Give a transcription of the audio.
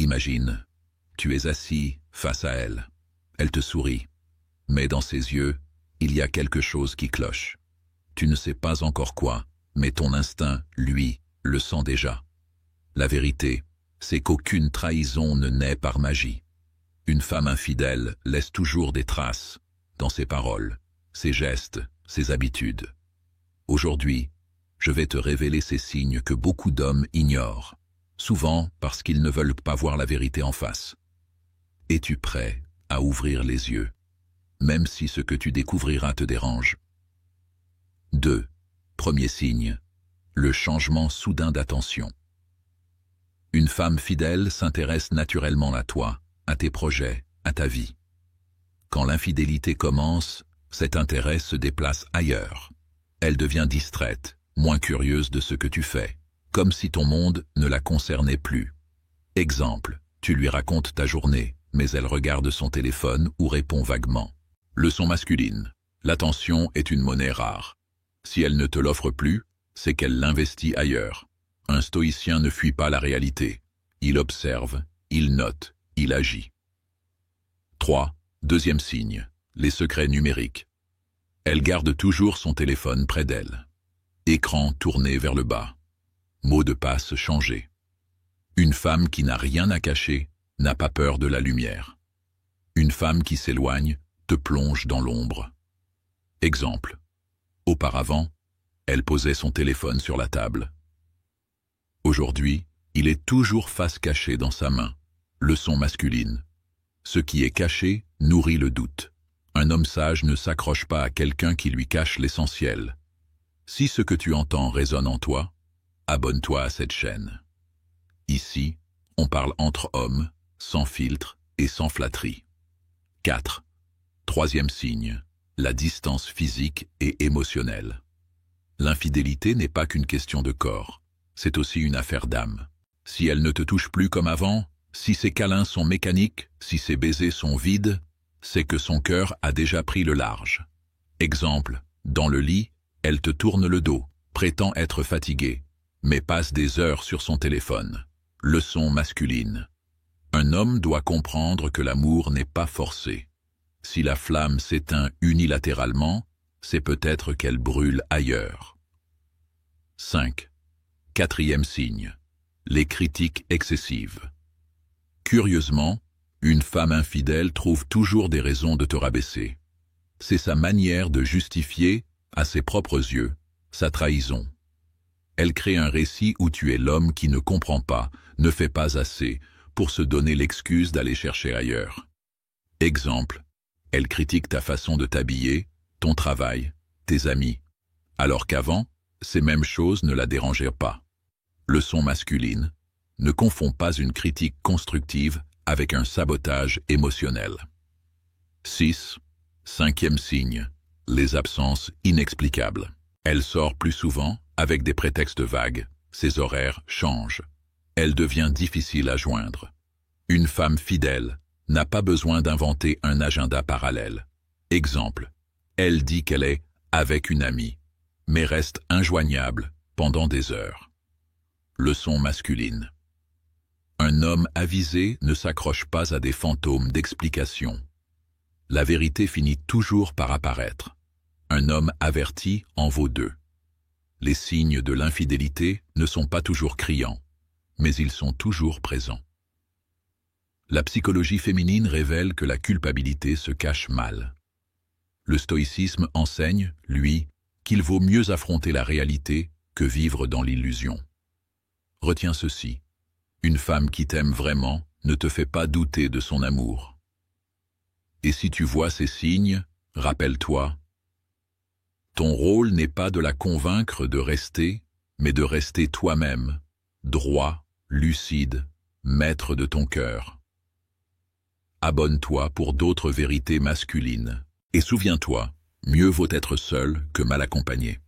Imagine, tu es assis face à elle. Elle te sourit. Mais dans ses yeux, il y a quelque chose qui cloche. Tu ne sais pas encore quoi, mais ton instinct, lui, le sent déjà. La vérité, c'est qu'aucune trahison ne naît par magie. Une femme infidèle laisse toujours des traces, dans ses paroles, ses gestes, ses habitudes. Aujourd'hui, je vais te révéler ces signes que beaucoup d'hommes ignorent, souvent parce qu'ils ne veulent pas voir la vérité en face. Es-tu prêt à ouvrir les yeux, même si ce que tu découvriras te dérange? 2. Premier signe, le changement soudain d'attention. Une femme fidèle s'intéresse naturellement à toi, à tes projets, à ta vie. Quand l'infidélité commence, cet intérêt se déplace ailleurs. Elle devient distraite, moins curieuse de ce que tu fais, comme si ton monde ne la concernait plus. Exemple, tu lui racontes ta journée, mais elle regarde son téléphone ou répond vaguement. Leçon masculine. L'attention est une monnaie rare. Si elle ne te l'offre plus, c'est qu'elle l'investit ailleurs. Un stoïcien ne fuit pas la réalité. Il observe, il note, il agit. 3. Deuxième signe. Les secrets numériques. Elle garde toujours son téléphone près d'elle. Écran tourné vers le bas. Mot de passe changé. Une femme qui n'a rien à cacher n'a pas peur de la lumière. Une femme qui s'éloigne te plonge dans l'ombre. Exemple. Auparavant, elle posait son téléphone sur la table. Aujourd'hui, il est toujours face cachée dans sa main. Leçon masculine. Ce qui est caché nourrit le doute. Un homme sage ne s'accroche pas à quelqu'un qui lui cache l'essentiel. Si ce que tu entends résonne en toi, abonne-toi à cette chaîne. Ici, on parle entre hommes, sans filtre et sans flatterie. 4. Troisième signe, la distance physique et émotionnelle. L'infidélité n'est pas qu'une question de corps, c'est aussi une affaire d'âme. Si elle ne te touche plus comme avant, si ses câlins sont mécaniques, si ses baisers sont vides, c'est que son cœur a déjà pris le large. Exemple, dans le lit, elle te tourne le dos, prétend être fatiguée, mais passe des heures sur son téléphone. Leçon masculine. Un homme doit comprendre que l'amour n'est pas forcé. Si la flamme s'éteint unilatéralement, c'est peut-être qu'elle brûle ailleurs. 5. Quatrième signe. Les critiques excessives. Curieusement, une femme infidèle trouve toujours des raisons de te rabaisser. C'est sa manière de justifier, à ses propres yeux, sa trahison. Elle crée un récit où tu es l'homme qui ne comprend pas, ne fait pas assez, pour se donner l'excuse d'aller chercher ailleurs. Exemple, elle critique ta façon de t'habiller, ton travail, tes amis, alors qu'avant, ces mêmes choses ne la dérangeaient pas. Leçon masculine, ne confonds pas une critique constructive avec un sabotage émotionnel. 6. Cinquième signe, les absences inexplicables. Elle sort plus souvent avec des prétextes vagues, ses horaires changent. Elle devient difficile à joindre. Une femme fidèle n'a pas besoin d'inventer un agenda parallèle. Exemple, elle dit qu'elle est avec une amie, mais reste injoignable pendant des heures. Leçon masculine. Un homme avisé ne s'accroche pas à des fantômes d'explication. La vérité finit toujours par apparaître. Un homme averti en vaut deux. Les signes de l'infidélité ne sont pas toujours criants, mais ils sont toujours présents. La psychologie féminine révèle que la culpabilité se cache mal. Le stoïcisme enseigne, lui, qu'il vaut mieux affronter la réalité que vivre dans l'illusion. Retiens ceci. Une femme qui t'aime vraiment ne te fait pas douter de son amour. Et si tu vois ces signes, rappelle-toi, ton rôle n'est pas de la convaincre de rester, mais de rester toi-même, droit, lucide, maître de ton cœur. Abonne-toi pour d'autres vérités masculines. Et souviens-toi, mieux vaut être seul que mal accompagné.